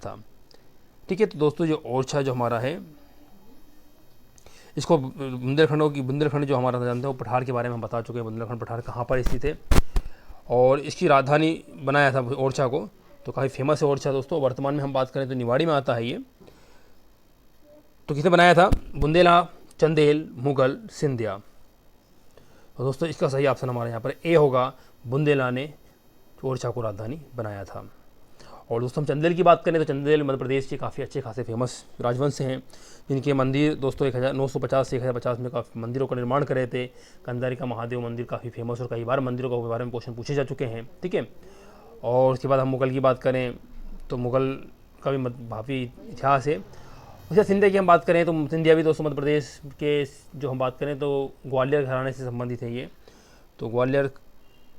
था। ठीक है, तो दोस्तों जो ओरछा जो हमारा है, इसको बुंदेलखंड जो हमारा जानते हैं वो पठार के बारे में हम बता चुके हैं। बुंदेलखंड पठार कहाँ पर स्थित है और इसकी राजधानी बनाया था ओरछा को, तो काफ़ी फेमस है ओरछा दोस्तों। वर्तमान में हम बात करें तो निवाड़ी में आता है ये। तो किसने बनाया था? बुंदेला, चंदेल, मुगल, सिंधिया। तो दोस्तों इसका सही ऑप्शन हमारे यहाँ पर ए होगा, बुंदेला ने ओरछा को राजधानी बनाया था। और दोस्तों हम चंदेल की बात करें तो चंदेल मध्य प्रदेश के काफ़ी अच्छे खासे फेमस राजवंश हैं, जिनके मंदिर दोस्तों 1950 से 1050 में काफ़ी मंदिरों का निर्माण करे थे। कंधारी का महादेव मंदिर काफ़ी फेमस और कई बार मंदिरों के बारे में क्वेश्चन पूछे जा चुके हैं। ठीक है, और उसके बाद हम मुगल की बात करें तो मुगल का भी काफ़ी इतिहास है। उसे सिंधिया की हम बात करें तो सिंधिया भी दोस्तों मध्य प्रदेश के जो हम बात करें तो ग्वालियर घराने से संबंधित है ये। तो ग्वालियर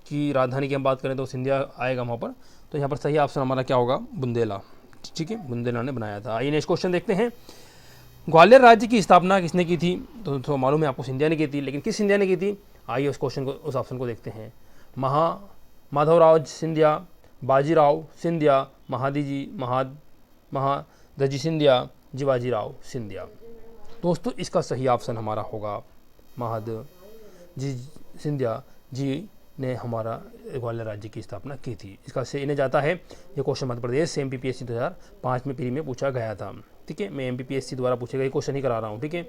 की राजधानी की हम बात करें तो सिंधिया आएगा वहाँ पर। तो यहाँ पर सही ऑप्शन हमारा क्या होगा? बुंदेला। ठीक है, बुंदेला ने बनाया था। आइए नेक्स्ट क्वेश्चन देखते हैं। ग्वालियर राज्य की स्थापना किसने की थी? तो मालूम है आपको सिंधिया ने की थी, लेकिन किस सिंधिया ने की थी? आइए उस क्वेश्चन को, उस ऑप्शन को देखते हैं। माधवराव सिंधिया, बाजीराव सिंधिया, महादजी सिंधिया, जिवाजीराव सिंधिया। दोस्तों इसका सही ऑप्शन हमारा होगा महादजी सिंधिया जी ने हमारा ग्वालियर राज्य की स्थापना की थी। इसका से इन्हें जाता है। ये क्वेश्चन मध्य प्रदेश से MPPSC 2005 में प्री में पूछा गया था। ठीक है, मैं MPPSC द्वारा पूछे गए क्वेश्चन ही करा रहा हूँ। ठीक है,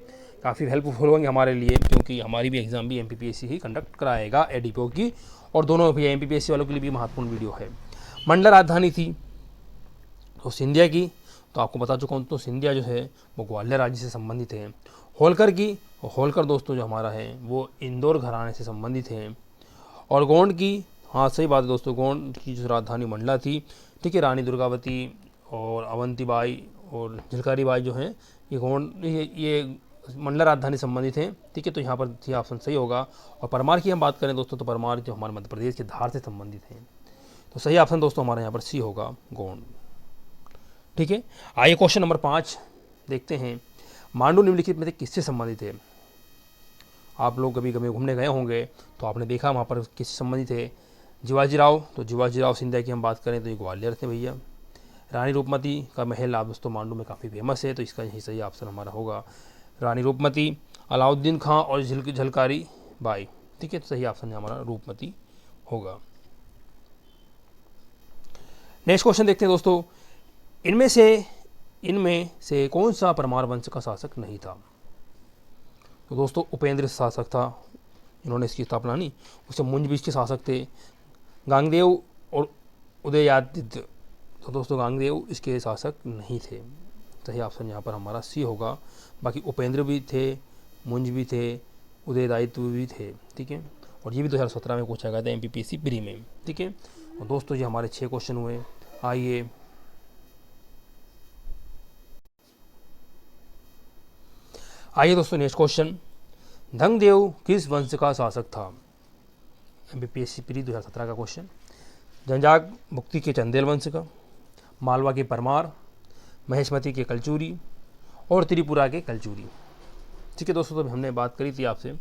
काफ़ी हेल्पफुल होंगे हमारे लिए, क्योंकि हमारी भी एग्जाम भी MPPSC ही कंडक्ट कराएगा ADPO की, और दोनों भी MPPSC वालों के लिए भी महत्वपूर्ण वीडियो है। मंडला राजधानी थी तो सिंधिया की, तो आपको बता चुका हूँ। तो सिंधिया जो है वो ग्वालियर राज्य से संबंधित है। होलकर की, होलकर दोस्तों जो हमारा है वो इंदौर घराने से संबंधित है। और गोंड की, हाँ सही बात है दोस्तों, गोंड की जो राजधानी मंडला थी। ठीक है, रानी दुर्गावती और अवंतीबाई और झलकारी बाई जो हैं ये गोंड ये मंडला राजधानी संबंधित हैं। ठीक है, तो यहाँ पर ऑप्शन सही होगा। और परमार की हम बात करें दोस्तों तो परमार जो हमारे मध्य प्रदेश के धार से संबंधित हैं। तो सही ऑप्शन दोस्तों हमारे यहाँ पर सी होगा, गोंड। ठीक है, आइए क्वेश्चन नंबर 5 देखते हैं। मांडू निम्नलिखित में से किससे संबंधित है? आप लोग कभी कभी घूमने गए होंगे तो आपने देखा वहाँ पर किससे संबंधित है। जिवाजीराव, तो जिवाजीराव सिंधिया की हम बात करें तो ये ग्वालियर थे भैया। रानी रूपमती का महल आप दोस्तों मांडू में काफ़ी फेमस है, तो इसका यही सही ऑप्शन हमारा होगा रानी रूपमती। अलाउद्दीन खां और झलकारी बाई। ठीक है, तो सही ऑप्शन हमारा रूपमती होगा। नेक्स्ट क्वेश्चन देखते हैं दोस्तों। इनमें से कौन सा परमार वंश का शासक नहीं था? तो दोस्तों उपेंद्र शासक था, इन्होंने इसकी स्थापना नहीं। उससे मुंज भी इसके शासक थे। गांगदेव और उदयादित्य, तो दोस्तों गांगदेव इसके शासक नहीं थे। सही ऑप्शन यहाँ पर हमारा सी होगा। बाकी उपेंद्र भी थे, मुंज भी थे, उदयदायित्व भी थे। ठीक है, और ये भी 2017 में पूछा गया था MPPSC प्री में। ठीक है, और दोस्तों ये हमारे 6 क्वेश्चन हुए। आइए दोस्तों नेक्स्ट क्वेश्चन। धंगदेव किस वंश का शासक था? MPPSC प्री 2017 का क्वेश्चन। जंजाक भुक्ति के चंदेल वंश का, मालवा के परमार, महेशमती के कलचूरी और त्रिपुरा के कलचूरी। ठीक है दोस्तों, तो हमने बात करी थी आपसे।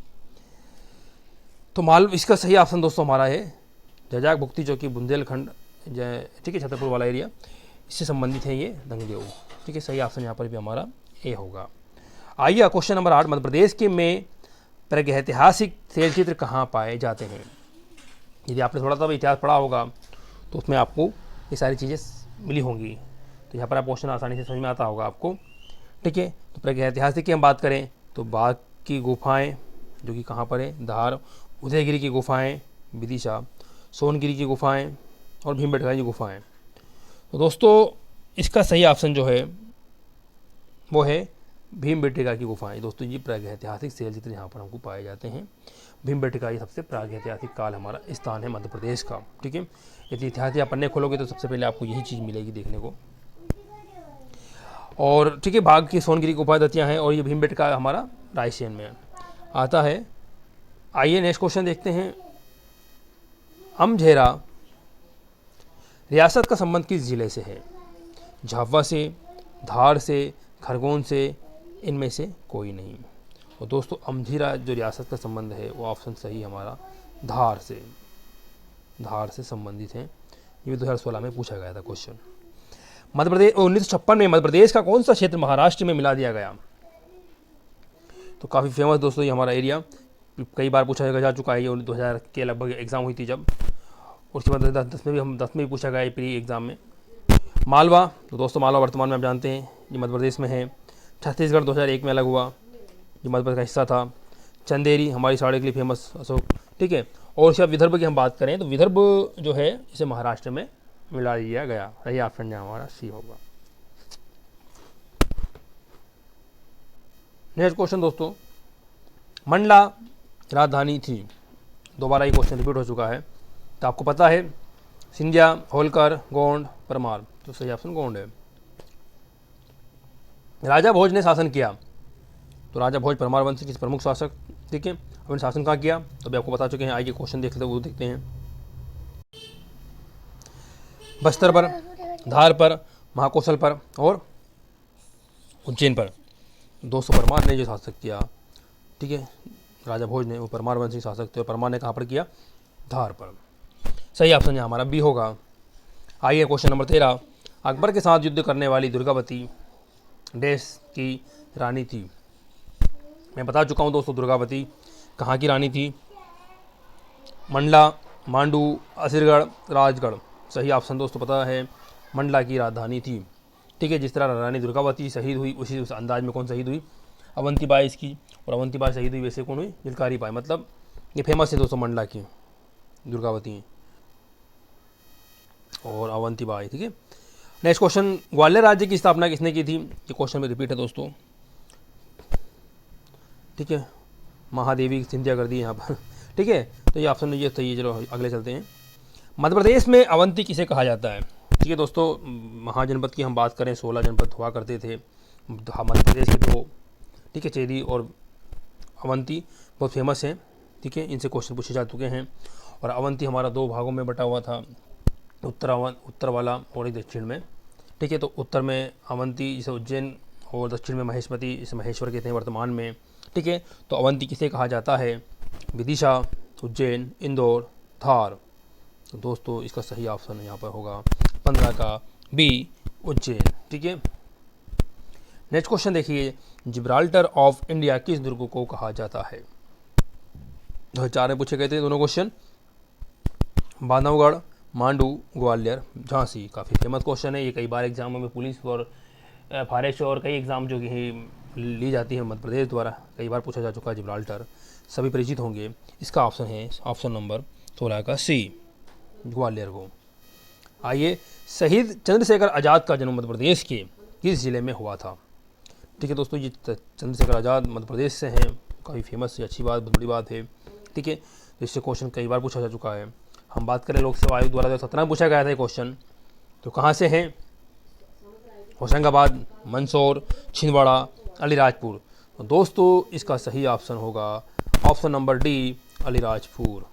तो इसका सही ऑप्शन दोस्तों हमारा है जंजाक भुक्ति, जो कि बुंदेलखंड ठीक है छतरपुर वाला एरिया, इससे संबंधित है ये धंगदेव। ठीक है, सही ऑप्शन यहाँ पर भी हमारा ए होगा। आइए क्वेश्चन नंबर 8। मध्य प्रदेश के में प्रागैतिहासिक तैलचित्र कहाँ पाए जाते हैं? यदि आपने थोड़ा सा इतिहास पढ़ा होगा तो उसमें आपको ये सारी चीज़ें मिली होंगी, तो यहाँ पर आप क्वेश्चन आसानी से समझ में आता होगा आपको। ठीक है, तो प्रागैतिहासिक की हम बात करें तो बाघ की गुफाएँ जो कि कहाँ पर है? धार। उदयगिरी की गुफाएँ विदिशा, सोनगिरी की गुफाएँ और भीमबेटका की गुफाएँ। तो दोस्तों इसका सही ऑप्शन जो है वो है भीमबेटका की गुफाएं। दोस्तों ये प्रागैतिहासिक शैलचित्र यहाँ पर हमको पाए जाते हैं। भीमबेटका ये सबसे प्रागैतिहासिक काल हमारा स्थान है मध्य प्रदेश का। ठीक है, यदि इतिहास या पन्ने खोलोगे तो सबसे पहले आपको यही चीज़ मिलेगी देखने को। और ठीक है, बाघ की सोनगिरी गुफा दतियाँ हैं और ये भीमबेटका हमारा रायसेन में आता है। आइए नेक्स्ट क्वेश्चन देखते हैं। अमझेरा रियासत का संबंध किस जिले से है? झाबुआ से, धार से, खरगोन से, इनमें से कोई नहीं। और दोस्तों अमझेरा जो रियासत का संबंध है वो ऑप्शन सही हमारा धार से संबंधित है। ये 2016 में पूछा गया था क्वेश्चन। मध्य प्रदेश 1956 में मध्य प्रदेश का कौन सा क्षेत्र महाराष्ट्र में मिला दिया गया? तो काफ़ी फेमस दोस्तों ये हमारा एरिया, कई बार पूछा जा चुका है, ये 2000 के लगभग एग्ज़ाम हुई थी जब। उसके बाद 10 में भी पूछा गया है प्री एग्ज़ाम में। मालवा, तो दोस्तों मालवा वर्तमान में आप जानते हैं ये मध्य प्रदेश में है। छत्तीसगढ़ 2001 में अलग हुआ, ये मध्य प्रदेश का हिस्सा था। चंदेरी हमारी साड़ी के लिए फेमस अशोक, ठीक है। और इसके बाद विदर्भ की हम बात करें तो विदर्भ जो है इसे महाराष्ट्र में मिला दिया गया। यही ऑप्शन जो हमारा सी होगा। नेक्स्ट क्वेश्चन दोस्तों, मंडला राजधानी थी, दोबारा ये क्वेश्चन रिपीट हो चुका है। तो आपको पता है सिंधिया, होलकर, गोंड, परमार, तो सही ऑप्शन गोंड है। राजा भोज ने शासन किया, तो राजा भोज परमार वंश के प्रमुख शासक, ठीक है। अब इन्होंने शासन कहाँ किया तो अभी आपको बता चुके हैं। आइए क्वेश्चन देखते हैं, वो देखते हैं। बस्तर पर, धार पर, महाकौशल पर और उज्जैन पर। 200 परमार ने जो शासक किया, ठीक है, राजा भोज ने, वो परमार वंशी शासक थे। और परमार ने कहाँ पर किया? धार पर। सही ऑप्शन हमारा बी होगा। आइए क्वेश्चन नंबर 13, अकबर के साथ युद्ध करने वाली दुर्गावती देश की रानी थी। मैं बता चुका हूँ दोस्तों दुर्गावती कहाँ की रानी थी? मंडला, मांडू, असुरगढ़, राजगढ़। सही ऑप्शन दोस्तों पता है, मंडला की राजधानी थी, ठीक है। जिस तरह रानी दुर्गावती शहीद हुई उसी उस अंदाज में कौन शहीद हुई? अवंतीबाई इसकी, और अवंतीबाई शहीद हुई वैसे कौन हुई? झलकारी बाई। मतलब ये फेमस है दोस्तों मंडला की दुर्गावती और अवंतीबाई, ठीक है। नेक्स्ट क्वेश्चन, ग्वालियर राज्य की स्थापना किसने की थी? ये क्वेश्चन में रिपीट है दोस्तों, ठीक है। महादेवी सिंधिया कर दी यहाँ पर, ठीक है। तो ये ऑप्शन ये सही है। चलो अगले चलते हैं। मध्य प्रदेश में अवंती किसे कहा जाता है? ठीक है दोस्तों, महाजनपद की हम बात करें 16 जनपद हुआ करते थे मध्य प्रदेश के, 2, ठीक है, चेदी और अवंती बहुत फेमस हैं, ठीक है। इनसे क्वेश्चन पूछे जा चुके हैं। और अवंती हमारा 2 भागों में बटा हुआ था, उत्तर वाला और दक्षिण में, ठीक है। तो उत्तर में अवंती जिसे उज्जैन और दक्षिण में महेशमती इसे महेश्वर कहते हैं वर्तमान में, ठीक है। तो अवंती किसे कहा जाता है? विदिशा, उज्जैन, इंदौर, धार। तो दोस्तों इसका सही ऑप्शन यहाँ पर होगा 15 का बी, उज्जैन, ठीक है। नेक्स्ट क्वेश्चन देखिए, जिब्राल्टर ऑफ इंडिया किस दुर्ग को कहा जाता है? 2004 में पूछे गए थे दोनों क्वेश्चन। बांधवगढ़, मांडू, ग्वालियर, झांसी। काफ़ी फेमस क्वेश्चन है ये, कई बार एग्जामों में पुलिस और फॉरेस्ट और कई एग्ज़ाम जो कि ली जाती है मध्य प्रदेश द्वारा, कई बार पूछा जा चुका है। जिब्राल्टर सभी परिचित होंगे। इसका ऑप्शन है ऑप्शन नंबर 16 का सी, ग्वालियर को। आइए, शहीद चंद्रशेखर आज़ाद का जन्म मध्य प्रदेश के किस जिले में हुआ था? ठीक है दोस्तों, ये चंद्रशेखर आज़ाद मध्य प्रदेश से हैं, काफ़ी फेमस है, अच्छी बात, बहुत बड़ी बात है, ठीक है। तो इससे क्वेश्चन कई बार पूछा जा चुका है। हम बात करें लोक सेवा आयोग द्वारा 2017 में पूछा गया था ये क्वेश्चन, तो कहाँ से हैं? होशंगाबाद, मंदसौर, छिंदवाड़ा, अलीराजपुर। तो दोस्तों इसका सही ऑप्शन होगा ऑप्शन नंबर डी, अलीराजपुर,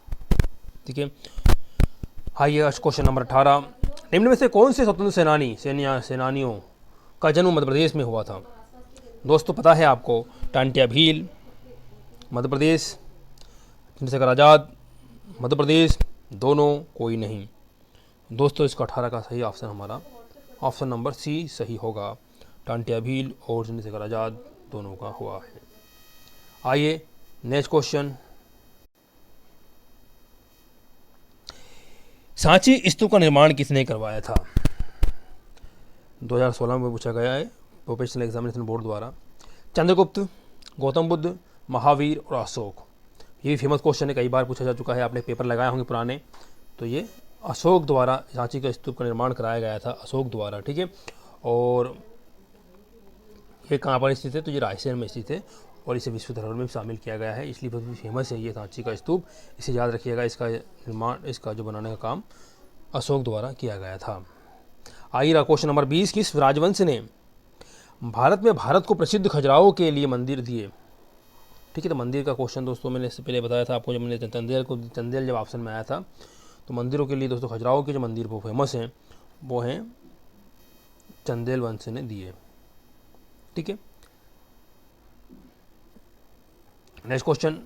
ठीक है। आइए क्वेश्चन नंबर 18, निम्न में से कौन से स्वतंत्र सेनानियों का जन्म मध्य प्रदेश में हुआ था? दोस्तों पता है आपको, टांटिया भील मध्य प्रदेश, चंद्रशेखर आज़ाद मध्य प्रदेश, दोनों कोई नहीं। दोस्तों इसका 18 का सही ऑप्शन हमारा ऑप्शन नंबर सी सही होगा, टांटिया भील और चंद्रशेखर आज़ाद दोनों का हुआ है। आइए नेक्स्ट क्वेश्चन, सांची स्तूप का निर्माण किसने करवाया था? 2016 में पूछा गया है प्रोफेशनल एग्जामिनेशन बोर्ड द्वारा। चंद्रगुप्त, गौतम बुद्ध, महावीर और अशोक। ये भी फेमस क्वेश्चन है, कई बार पूछा जा चुका है, आपने पेपर लगाए होंगे पुराने। तो ये अशोक द्वारा सांची का स्तूप का निर्माण कराया गया था, अशोक द्वारा, ठीक है। और ये कहाँ पर स्थित है? तो ये रायसेन में स्थित है और इसे विश्व धरोहर में शामिल किया गया है, इसलिए बहुत फेमस है ये सांची का स्तूप। इसे याद रखिएगा, इसका निर्माण, इसका जो बनाने का काम अशोक द्वारा किया गया था। आइए क्वेश्चन नंबर 20, किस राजवंश ने भारत में भारत को प्रसिद्ध खजुराहो के लिए मंदिर दिए? ठीक है, तो मंदिर का क्वेश्चन दोस्तों मैंने इससे पहले बताया था आपको, जब मैंने चंदेल जब ऑप्शन में आया था, तो मंदिरों के लिए दोस्तों खजुराहो के जो मंदिर वो फेमस हैं वो हैं चंदेल वंश ने दिए, ठीक है। नेक्स्ट क्वेश्चन,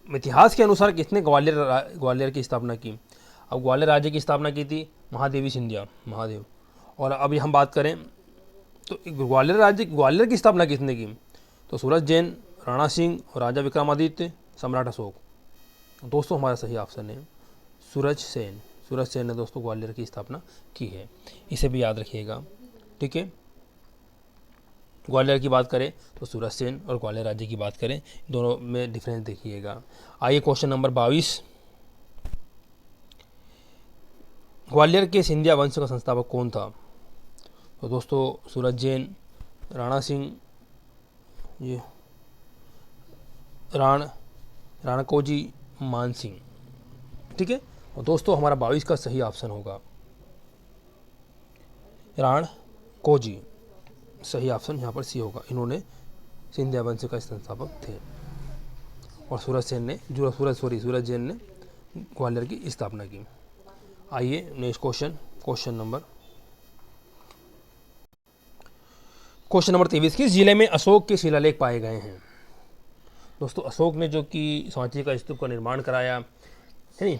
इतिहास के अनुसार किसने ग्वालियर की स्थापना की? अब ग्वालियर राज्य की स्थापना की थी महादेवी सिंधिया, महादेव। और अभी हम बात करें तो ग्वालियर की स्थापना किसने की? तो सूरज जैन, राणा सिंह और राजा विक्रमादित्य, सम्राट अशोक। दोस्तों हमारा सही ऑप्शन है सूरज सेन। सूरज सेन ने दोस्तों ग्वालियर की स्थापना की है, इसे भी याद रखिएगा। ठीक है, ग्वालियर की बात करें तो सूरज सेन और ग्वालियर राज्य की बात करें, दोनों में डिफरेंस देखिएगा। आइए क्वेश्चन नंबर 22, ग्वालियर के सिंधिया वंश का संस्थापक कौन था? तो दोस्तों सूरज जैन, राणा सिंह, ये राणकोजी मान सिंह। ठीक है, और दोस्तों हमारा 22 का सही ऑप्शन होगा राणकोजी। सही ऑप्शन यहाँ पर सी होगा। इन्होंने सिंधिया वंश का संस्थापक थे और सूरज जैन ने ग्वालियर की स्थापना की। आइए नेक्स्ट क्वेश्चन नंबर 23, किस जिले में अशोक के शिलालेख पाए गए हैं? दोस्तों अशोक ने जो कि सांची का स्तूप का निर्माण कराया है नहीं,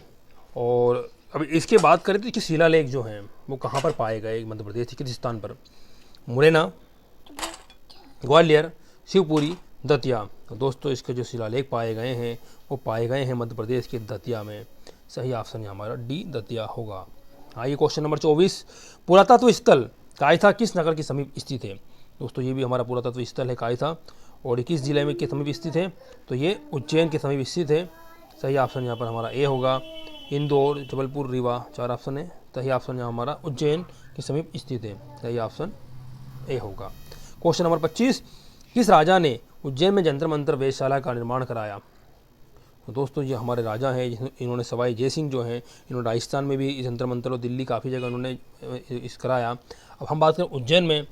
और अभी इसके बात करें तो इसके शिलालेख जो हैं वो कहाँ पर पाए गए मध्य प्रदेश के किस स्थान पर? मुरैना, ग्वालियर, शिवपुरी, दतिया। तो दोस्तों इसके जो शिलालेख पाए गए हैं वो पाए गए हैं मध्य प्रदेश के दतिया में। सही ऑप्शन है हमारा डी, दतिया होगा। आइए क्वेश्चन नंबर 24, पुरातत्व स्थल कायथा किस नगर के समीप स्थित है? दोस्तों ये भी हमारा पुरातत्व स्थल है कायथा, और किस जिले में के समीप स्थित है? तो ये उज्जैन के समीप स्थित है। सही ऑप्शन यहाँ पर हमारा ए होगा। इंदौर, जबलपुर, रीवा 4 ऑप्शन है। सही ऑप्शन यहाँ हमारा उज्जैन के समीप स्थित है। सही ऑप्शन ए होगा। क्वेश्चन नंबर 25, किस राजा ने उज्जैन में जंतर मंतर वेधशाला का निर्माण कराया? तो दोस्तों ये हमारे राजा हैं, इन्होंने सवाई जय सिंह जो हैं, इन्होंने राजस्थान में भी जंतर मंतर और दिल्ली काफ़ी जगह उन्होंने इस कराया। अब हम बात करें उज्जैन में,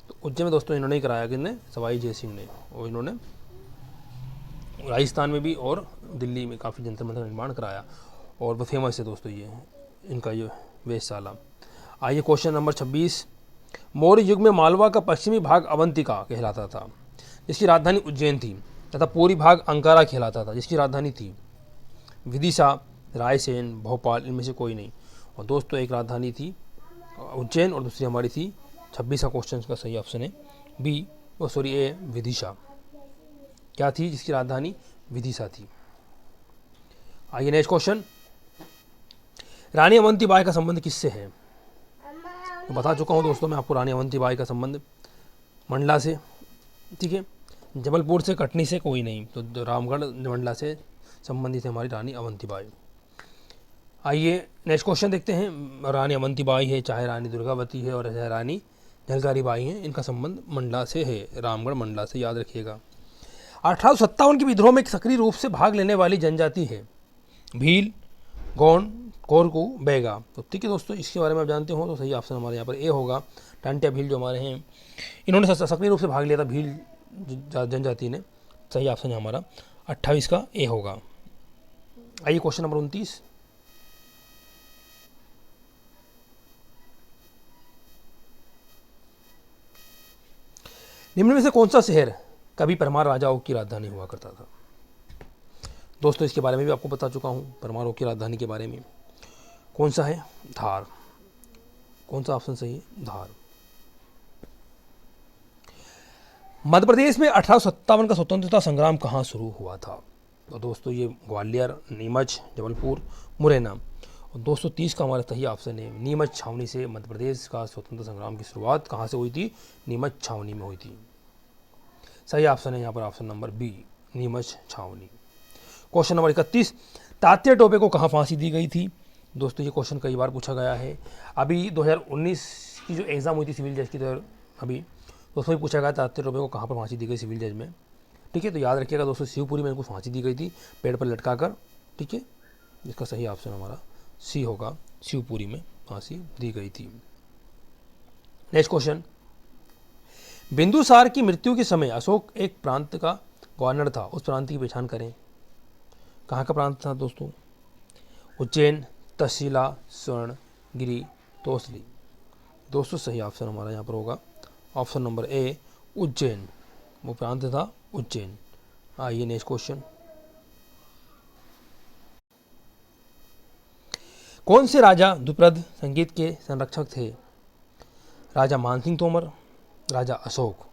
तो उज्जैन में दोस्तों इन्होंने ही कराया, किसने? सवाई जय सिंह ने, और इन्होंने राजस्थान में भी और दिल्ली में काफ़ी जंतर मंतर निर्माण कराया, और वो फेमस है दोस्तों ये इनका ये वेधशाला। आइए क्वेश्चन नंबर 26, मौर्य युग में मालवा का पश्चिमी भाग अवंतिका कहलाता था जिसकी राजधानी उज्जैन थी, तथा पूर्वी भाग अंकारा कहलाता था जिसकी राजधानी थी विदिशा, रायसेन, भोपाल, इनमें से कोई नहीं। और दोस्तों एक राजधानी थी उज्जैन और दूसरी हमारी थी 26 का क्वेश्चन का सही ऑप्शन है बी, ए, विदिशा। क्या थी जिसकी राजधानी? विदिशा थी। आइए नेक्स्ट क्वेश्चन, रानी अवंतीबाई का संबंध किससे है? तो बता चुका हूँ दोस्तों मैं आपको, रानी अवंतीबाई का संबंध मंडला से। ठीक है, जबलपुर से, कटनी से कोई नहीं, तो रामगढ़ मंडला से संबंधित है हमारी रानी अवंतीबाई। आइए नेक्स्ट क्वेश्चन देखते हैं। रानी अवंतीबाई है, चाहे रानी दुर्गावती है और चाहे रानी झलकारी बाई हैं, इनका संबंध मंडला से है, रामगढ़ मंडला से, याद रखिएगा। 1857 के विद्रोह में सक्रिय रूप से भाग लेने वाली जनजाति है भील, गौंड, कोरकू, बैगा। तो ठीक है दोस्तों, इसके बारे में आप जानते हो तो सही ऑप्शन हमारे यहाँ पर ए होगा। टांटिया भील जो हमारे हैं, इन्होंने सक्रिय रूप से भाग लिया था भील जनजाति ने। सही ऑप्शन है हमारा 28 का ए होगा। आइए क्वेश्चन नंबर 29, निम्न में से कौन सा शहर कभी परमार राजाओं की राजधानी हुआ करता था? दोस्तों इसके बारे में भी आपको बता चुका हूँ, परमारों की राजधानी के बारे में। कौन सा है? धार। कौन सा ऑप्शन सही है? धार। मध्य प्रदेश में 1857 का स्वतंत्रता संग्राम कहाँ शुरू हुआ था? तो दोस्तों ये ग्वालियर, नीमच, जबलपुर, मुरैना। और 230 का हमारा सही ऑप्शन है नीमच छावनी से मध्य प्रदेश का स्वतंत्रता संग्राम की शुरुआत कहाँ से हुई थी? नीमच छावनी में हुई थी। सही ऑप्शन है यहाँ पर ऑप्शन नंबर बी, नीमच छावनी। क्वेश्चन नंबर 31, तात्या टोपे को कहाँ फांसी दी गई थी? दोस्तों ये क्वेश्चन कई बार पूछा गया है। अभी 2019 की जो एग्ज़ाम हुई थी सिविल जज की, तो अभी दोस्तों भी पूछा गया तात्या टोपे को कहाँ पर फांसी दी गई सिविल जज में। ठीक है, तो याद रखिएगा दोस्तों, शिवपुरी में इनको फांसी दी गई थी, पेड़ पर लटका कर। ठीक है, इसका सही ऑप्शन हमारा सी होगा, शिवपुरी में फांसी दी गई थी। नेक्स्ट क्वेश्चन, बिंदुसार की मृत्यु के समय अशोक एक प्रांत का गवर्नर था, उस प्रांत की पहचान करें। कहाँ का प्रांत था दोस्तों? उज्जैन, तहसीला, स्वर्णगिरी, तोसली। दोस्तों सही ऑप्शन हमारा यहाँ पर होगा ऑप्शन नंबर ए, उज्जैन। वो प्रांत था उज्जैन। आइए नेक्स्ट क्वेश्चन, कौन से राजा ध्रुपद संगीत के संरक्षक थे? राजा मानसिंह तोमर, राजा अशोक।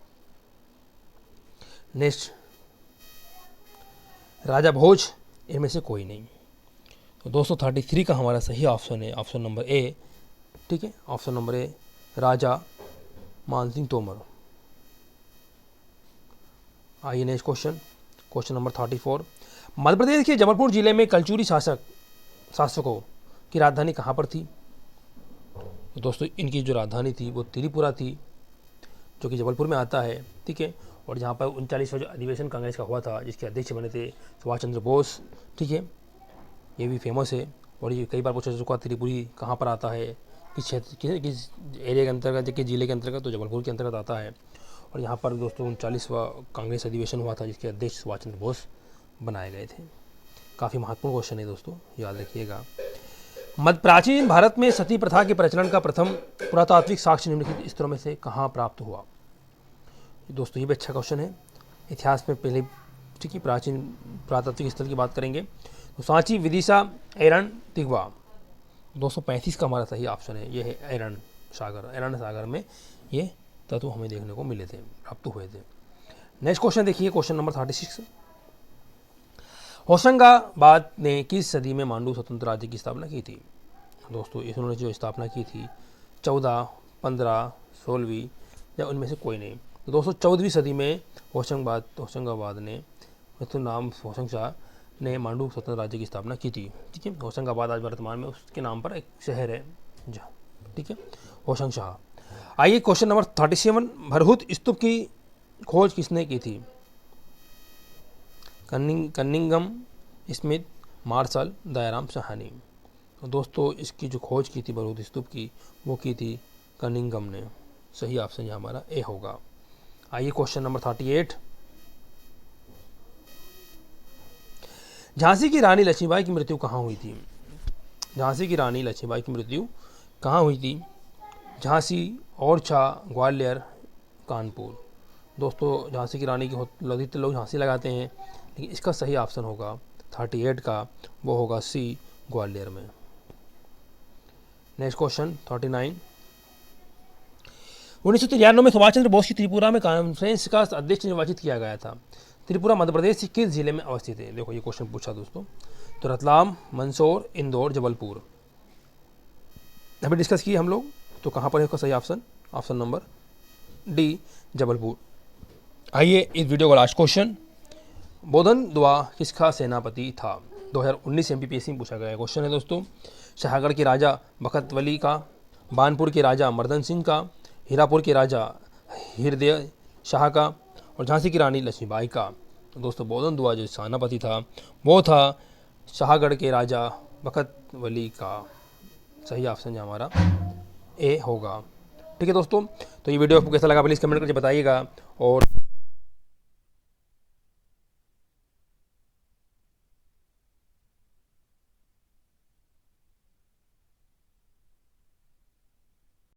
नेक्स्ट राजा भोज, इनमें से कोई नहीं। तो दोस्तों 33 का हमारा सही ऑप्शन है ऑप्शन नंबर ए। ठीक है, ऑप्शन नंबर ए राजा मानसिंह तोमर। आइए next question number 34। Madhya Pradesh के जबलपुर जिले में कलचुरी शासकों की राजधानी कहाँ पर थी? तो दोस्तों इनकी जो राजधानी थी वो त्रिपुरा थी, जो कि जबलपुर में आता है। ठीक है, और जहाँ पर 39वां जो अधिवेशन कांग्रेस का हुआ था, जिसके अध्यक्ष बने थे सुभाष चंद्र बोस। ठीक है, ये भी फेमस है और ये कई बार पूछा जा चुका त्रिपुरी कहाँ पर आता है, किस क्षेत्र किस एरिया के अंतर्गत, किस जिले के अंतर्गत, तो जबलपुर के अंतर्गत आता है। और यहाँ पर दोस्तों 39वां कांग्रेस अधिवेशन हुआ था, जिसके अध्यक्ष सुभाष चंद्र बोस बनाए गए थे। काफ़ी महत्वपूर्ण क्वेश्चन है दोस्तों, याद रखिएगा। मध्य प्राचीन भारत में सती प्रथा के प्रचलन का प्रथम पुरातात्विक साक्ष्य निम्नलिखित स्तरों में से कहाँ प्राप्त हुआ? दोस्तों ये भी अच्छा क्वेश्चन है। इतिहास में पहले ठीक है प्राचीन पुरातात्विक स्थल की बात करेंगे तो सांची, विदिशा, एरन, तिगवा। 235 का हमारा सही ऑप्शन है, ये है एरन सागर में ये तत्व हमें देखने को मिले थे, प्राप्त हुए थे। नेक्स्ट क्वेश्चन देखिए, क्वेश्चन नंबर 36। होशंगाबाद ने किस सदी में मांडू स्वतंत्र राज्य की स्थापना की थी? दोस्तों इन्होंने जो स्थापना की थी 14, 15, 16वीं या उनमें से कोई नहीं। तो दोस्तों 14वीं सदी में होशंगाबाद ने तो नाम होशंगशाह ने मांडू स्वतंत्र राज्य की स्थापना की थी। ठीक है, होशंगाबाद आज वर्तमान में उसके नाम पर एक शहर है जहाँ। ठीक है, होशंगशाह। आइए क्वेश्चन नंबर 37। भरहुत स्तूप की खोज किसने की थी? Cunningham Smith, Marshall, Dayaram Sahni. तो दोस्तों इसकी जो खोज की थी भरहुत स्तूप की, वो की थी कनिंघम ने। सही ऑप्शन यहाँ हमारा ए होगा। आइए क्वेश्चन नंबर 38। झांसी की रानी लक्ष्मीबाई की मृत्यु कहाँ हुई थी? झांसी की रानी लक्ष्मीबाई की मृत्यु कहाँ हुई थी? झांसी, ओरछा, ग्वालियर, कानपुर। दोस्तों झांसी की रानी की अधिकतर लोग झांसी लगाते हैं, लेकिन इसका सही ऑप्शन होगा 38 का, वो होगा सी, ग्वालियर में। Next question 39। 1993 में सुभाष चंद्र बोस की त्रिपुरा में कॉन्फ्रेंस का अध्यक्ष निर्वाचित किया गया था। त्रिपुरा मध्य प्रदेश के किस जिले में अवस्थित है? देखो ये क्वेश्चन पूछा दोस्तों, तो रतलाम, मंदसौर, इंदौर, जबलपुर अभी डिस्कस किए हम लोग। तो कहाँ पर है इसका सही option? Option number D, Jabalpur. आइए इस वीडियो का लास्ट क्वेश्चन। बोधन दुआ किसका सेनापति था? 2019 MPPSC में पूछा गया क्वेश्चन है दोस्तों। शाहगढ़ के राजा बखत वली का, बानपुर के राजा मर्दन सिंह का, हीरापुर के राजा हृदय शाह का, और झांसी की रानी लक्ष्मीबाई का। तो दोस्तों बोधन दुआ जो सेनापति था वो था शाहगढ़ के राजा बखत वली का। सही ऑप्शन है हमारा ए होगा। ठीक है दोस्तों, तो ये वीडियो आपको कैसा लगा प्लीज़ कमेंट करके बताइएगा और